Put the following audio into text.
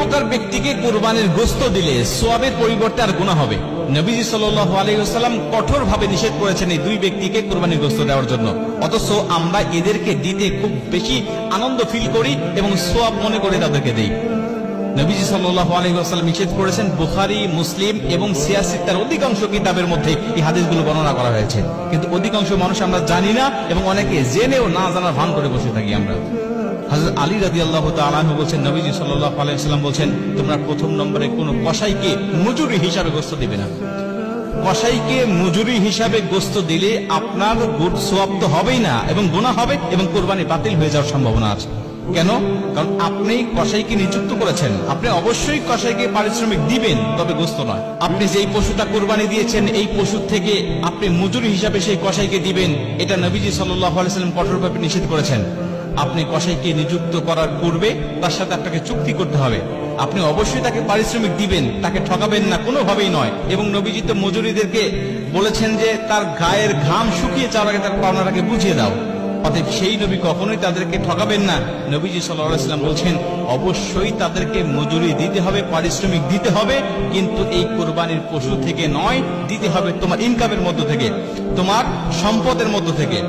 প্রকার ব্যক্তিকে কুরবানির গোশত দিলে সওয়াবের পরিবর্তে আর গুনাহ হবে। নবীজি সাল্লাল্লাহু আলাইহি ওয়াসাল্লাম কঠোরভাবে নিষেধ করেছেন এই দুই ব্যক্তিকে কুরবানির গোশত দেওয়ার জন্য, অথচ আমরা এদেরকে দিতে খুব বেশি আনন্দ ফিল করি এবং সওয়াব মনে করে তাদেরকে দেই। নবীজি সাল্লাল্লাহু আলাইহি ওয়াসাল্লাম নিষেধ করেছেন। বুখারী, মুসলিম এবং সিয়াসিত্তার অধিকাংশ কিতাবের মধ্যে এই হাদিসগুলো বর্ণনা করা হয়েছে, কিন্তু অধিকাংশ মানুষ আমরা জানি না এবং অনেকে জেনেও না জানার ভান করে বসে থাকি আমরা। হযরত আলী রাদিয়াল্লাহু তাআলা আনহু বলেন, নবীজি সাল্লাল্লাহু আলাইহি ওয়াসাল্লাম বলেন, তোমরা প্রথম নম্বরে কোনো কসাইকে মজুরি হিসাবে গোশত দিবে না। কসাইকে মজুরি হিসাবে গোশত দিলে আপনার সওয়াব তো হবেই না এবং গুনাহ হবে এবং কুরবানি বাতিল হয়ে যাওয়ার সম্ভাবনা আছে। কেন? কারণ আপনি কসাইকে নিযুক্ত করেছেন, আপনি অবশ্যই কসাইকে পারিশ্রমিক দিবেন, তবে গোশত নয়। আপনি যেই পশুটা কুরবানি দিয়েছেন এই পশু থেকে আপনি মজুরি হিসাবে সেই কসাইকে দিবেন, এটা নবীজি সাল্লাল্লাহু আলাইহি ওয়াসাল্লাম কঠোরভাবে নিষেধ করেছেন। আপনি কসাইকে নিযুক্ত করার পূর্বে তার সাথে আপনাকে চুক্তি করতে হবে, আপনি অবশ্যই তাকে পারিশ্রমিক দিবেন, তাকে ঠকাবেন না, কোনোভাবেই নয়। এবং নবীজি তো মজুরিদেরকে বলেছেন যে তার গায়ের ঘাম শুকিয়ে যাওয়ার আগে তার পাওনাটাকে বুঝিয়ে দাও। অতএব সেই নবী কখনোই তাদেরকে ঠকাবেন না। নবীজি সাল্লাল্লাহু আলাইহি ওয়াসাল্লাম বলছেন অবশ্যই তাদেরকে মজুরি দিতে হবে, পারিশ্রমিক দিতে হবে, কিন্তু এই কুরবানির পশু থেকে নয়, দিতে হবে তোমার ইনকামের মধ্য থেকে, তোমার সম্পদের মধ্য থেকে।